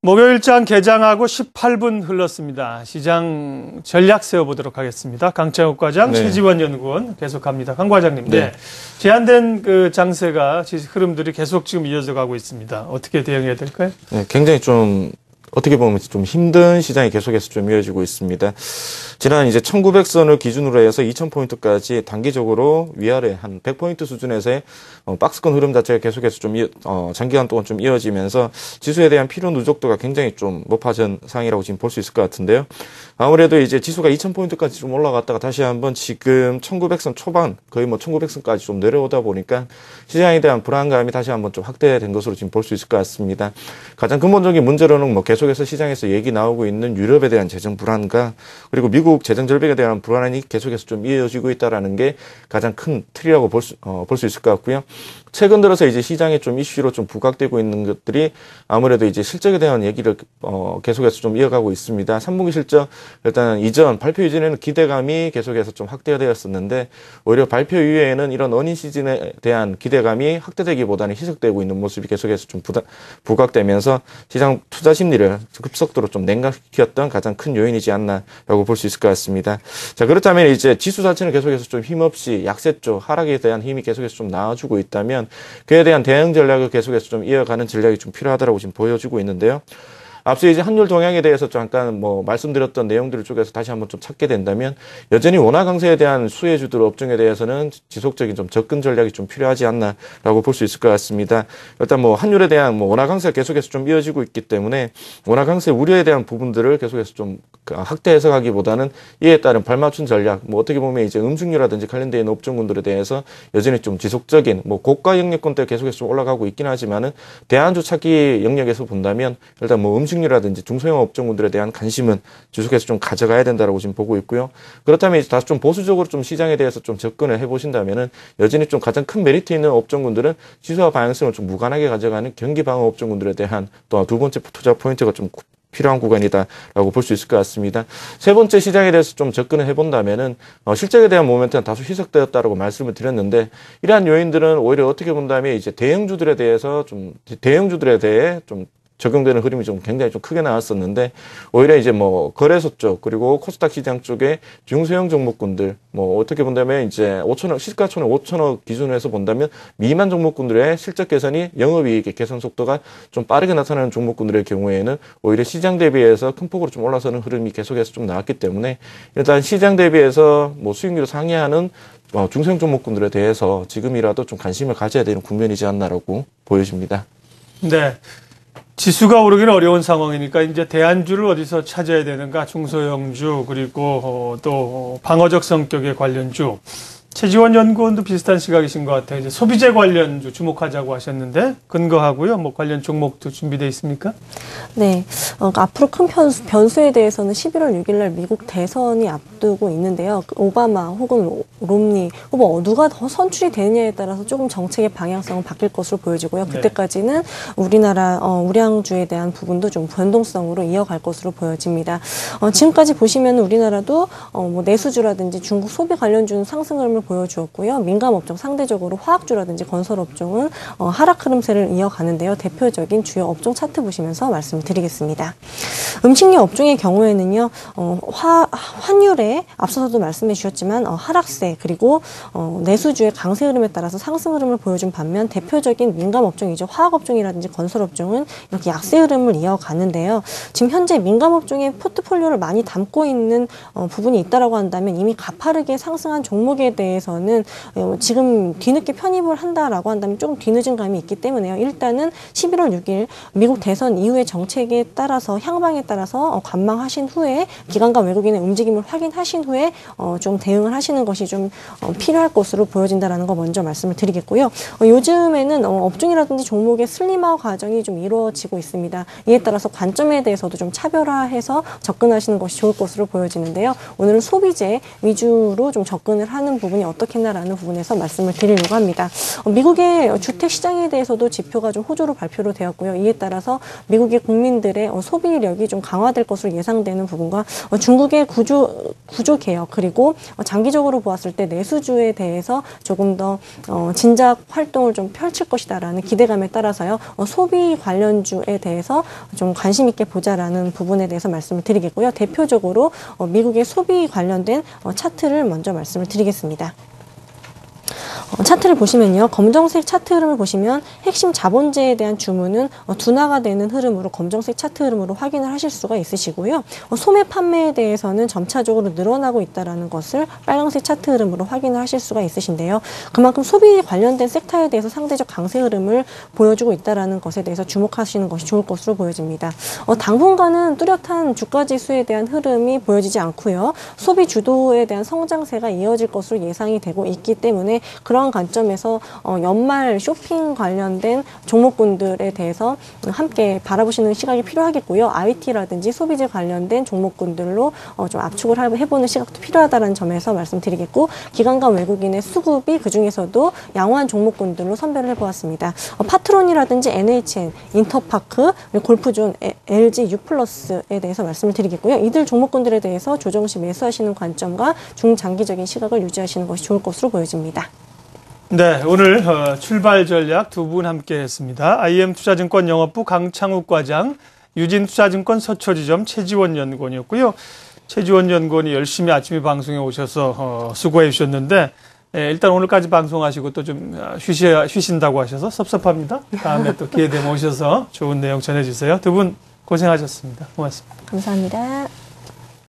목요일장 개장하고 18분 흘렀습니다. 시장 전략 세워보도록 하겠습니다. 강창욱 과장, 네. 최지원 연구원 계속합니다. 강 과장님, 네. 제한된 그 장세가 흐름들이 계속 지금 이어져 가고 있습니다. 어떻게 대응해야 될까요? 네, 굉장히 좀 어떻게 보면 좀 힘든 시장이 계속해서 좀 이어지고 있습니다. 지난 이제 1900선을 기준으로 해서 2000포인트까지 단기적으로 위아래 한 100포인트 수준에서의 박스권 흐름 자체가 계속해서 좀 장기간 동안 좀 이어지면서 지수에 대한 필요 누적도가 굉장히 좀 높아진 상황이라고 지금 볼 수 있을 것 같은데요. 아무래도 이제 지수가 2000포인트까지 좀 올라갔다가 다시 한번 지금 1900선 초반 거의 뭐 1900선까지 좀 내려오다 보니까 시장에 대한 불안감이 다시 한번 좀 확대된 것으로 지금 볼 수 있을 것 같습니다. 가장 근본적인 문제로는 뭐 계속해서 시장에서 얘기 나오고 있는 유럽에 대한 재정 불안과 그리고 미국 재정 절벽에 대한 불안이 계속해서 좀 이어지고 있다라는 게 가장 큰 틀이라고 볼 수 있을 것 같고요. 최근 들어서 이제 시장에 좀 이슈로 좀 부각되고 있는 것들이 아무래도 이제 실적에 대한 얘기를 계속해서 좀 이어가고 있습니다. 3분기 실적 일단 이전 발표 이전에는 기대감이 계속해서 좀 확대가 되었었는데 오히려 발표 이후에는 이런 어닝 시즌에 대한 기대감이 확대되기보다는 희석되고 있는 모습이 계속해서 좀 부각되면서 시장 투자 심리를 급속도로 좀 냉각시켰던 가장 큰 요인이지 않나라고 볼 수 있을 것 같습니다. 자, 그렇다면 이제 지수 자체는 계속해서 좀 힘없이 약세 쪽 하락에 대한 힘이 계속해서 좀 나와주고 있다면 그에 대한 대응 전략을 계속해서 좀 이어가는 전략이 좀 필요하다고 지금 보여지고 있는데요. 앞서 이제 환율 동향에 대해서 잠깐 뭐 말씀드렸던 내용들을 쪽에서 다시 한번 좀 찾게 된다면 여전히 원화 강세에 대한 수혜주들 업종에 대해서는 지속적인 좀 접근 전략이 좀 필요하지 않나라고 볼 수 있을 것 같습니다. 일단 뭐 환율에 대한 뭐 원화 강세가 계속해서 좀 이어지고 있기 때문에 원화 강세 우려에 대한 부분들을 계속해서 좀 확대 해석하기보다는 이에 따른 발맞춘 전략, 뭐 어떻게 보면 이제 음식료라든지 관련되어 있는 업종군들에 대해서 여전히 좀 지속적인 뭐 고가 영역권대 계속해서 좀 올라가고 있긴 하지만은 대안주 찾기 영역에서 본다면 일단 뭐 음식료라든지 중소형 업종군들에 대한 관심은 계속해서 좀 가져가야 된다라고 지금 보고 있고요. 그렇다면 이제 다시 좀 보수적으로 좀 시장에 대해서 좀 접근을 해보신다면은 여전히 좀 가장 큰 메리트 있는 업종군들은 지수와 방향성을 좀 무관하게 가져가는 경기 방어 업종군들에 대한 또 두 번째 투자 포인트가 좀 필요한 구간이다라고 볼 수 있을 것 같습니다. 세 번째 시장에 대해서 좀 접근을 해본다면은 실적에 대한 모멘트는 다소 희석되었다라고 말씀을 드렸는데 이러한 요인들은 오히려 어떻게 본다면 이제 대형주들에 대해 좀 적용되는 흐름이 좀 굉장히 좀 크게 나왔었는데 오히려 이제 뭐 거래소 쪽 그리고 코스닥 시장 쪽에 중소형 종목군들 뭐 어떻게 본다면 이제 5천억 시가총액 5천억 기준으로 해서 본다면 미만 종목군들의 실적 개선이 영업이익의 개선 속도가 좀 빠르게 나타나는 종목군들의 경우에는 오히려 시장 대비해서 큰 폭으로 좀 올라서는 흐름이 계속해서 좀 나왔기 때문에 일단 시장 대비해서 뭐 수익률을 상회하는 중소형 종목군들에 대해서 지금이라도 좀 관심을 가져야 되는 국면이지 않나라고 보여집니다. 네. 지수가 오르기는 어려운 상황이니까 이제 대안주를 어디서 찾아야 되는가? 중소형주 그리고 또 방어적 성격의 관련주. 최지원 연구원도 비슷한 시각이신 것 같아요. 이제 소비재 관련주 주목하자고 하셨는데 근거하고요. 뭐 관련 종목도 준비되어 있습니까? 네. 앞으로 큰 변수에 대해서는 11월 6일 날 미국 대선이 앞두고 있는데요. 오바마 혹은 롬니 후보 누가 더 선출이 되느냐에 따라서 조금 정책의 방향성은 바뀔 것으로 보여지고요. 그때까지는 우리나라 우량주에 대한 부분도 좀 변동성으로 이어갈 것으로 보여집니다. 지금까지 보시면 우리나라도 뭐 내수주라든지 중국 소비 관련주는 상승 흐름을 보여주었고요. 민감업종 상대적으로 화학주라든지 건설업종은 하락 흐름세를 이어가는데요. 대표적인 주요 업종 차트 보시면서 말씀드리겠습니다. 음식료 업종의 경우에는요. 환율에 앞서서도 말씀해 주셨지만 하락세 그리고 내수주의 강세 흐름에 따라서 상승 흐름을 보여준 반면 대표적인 민감업종이죠. 화학업종이라든지 건설업종은 이렇게 약세 흐름을 이어가는데요. 지금 현재 민감업종의 포트폴리오를 많이 담고 있는 부분이 있다라고 한다면 이미 가파르게 상승한 종목에 대해서는 지금 뒤늦게 편입을 한다라고 한다면 조금 뒤늦은 감이 있기 때문에요. 일단은 11월 6일 미국 대선 이후의 정책에 따라서 향방에 따라서 관망하신 후에 기관과 외국인의 움직임을 확인하신 후에 좀 대응을 하시는 것이 좀 필요할 것으로 보여진다라는 거 먼저 말씀을 드리겠고요. 요즘에는 업종이라든지 종목의 슬림화 과정이 좀 이루어지고 있습니다. 이에 따라서 관점에 대해서도 좀 차별화해서 접근하시는 것이 좋을 것으로 보여지는데요. 오늘은 소비재 위주로 좀 접근을 하는 부분이 부분이 어떻겠나라는 부분에서 말씀을 드리려고 합니다. 미국의 주택 시장에 대해서도 지표가 좀 호조로 발표로 되었고요. 이에 따라서 미국의 국민들의 소비력이 좀 강화될 것으로 예상되는 부분과 중국의 구조 개혁 그리고 장기적으로 보았을 때 내수주에 대해서 조금 더 진작 활동을 좀 펼칠 것이다라는 기대감에 따라서요. 소비 관련주에 대해서 좀 관심 있게 보자라는 부분에 대해서 말씀을 드리겠고요. 대표적으로 미국의 소비 관련된 차트를 먼저 말씀을 드리겠습니다. 차트를 보시면요. 검정색 차트 흐름을 보시면 핵심 자본재에 대한 주문은 둔화가 되는 흐름으로 검정색 차트 흐름으로 확인을 하실 수가 있으시고요. 소매 판매에 대해서는 점차적으로 늘어나고 있다는 것을 빨간색 차트 흐름으로 확인을 하실 수가 있으신데요. 그만큼 소비에 관련된 섹터에 대해서 상대적 강세 흐름을 보여주고 있다는 것에 대해서 주목하시는 것이 좋을 것으로 보여집니다. 당분간은 뚜렷한 주가지수에 대한 흐름이 보여지지 않고요. 소비 주도에 대한 성장세가 이어질 것으로 예상이 되고 있기 때문에 그런 관점에서 연말 쇼핑 관련된 종목군들에 대해서 함께 바라보시는 시각이 필요하겠고요. IT라든지 소비재 관련된 종목군들로 좀 압축을 해보는 시각도 필요하다는 점에서 말씀드리겠고, 기관과 외국인의 수급이 그중에서도 양호한 종목군들로 선별을 해보았습니다. 파트론이라든지 NHN, 인터파크, 골프존, LG, U+에 대해서 말씀을 드리겠고요. 이들 종목군들에 대해서 조정 시 매수하시는 관점과 중장기적인 시각을 유지하시는 것이 좋을 것으로 보여집니다. 네, 오늘 출발 전략 두 분 함께 했습니다. IM투자증권 영업부 강창욱 과장, 유진투자증권 서초지점 최지원 연구원이었고요. 최지원 연구원이 열심히 아침에 방송에 오셔서 수고해 주셨는데, 일단 오늘까지 방송하시고 또 좀 쉬신다고 하셔서 섭섭합니다. 다음에 또 기회 되면 오셔서 좋은 내용 전해주세요. 두 분 고생하셨습니다. 고맙습니다. 감사합니다.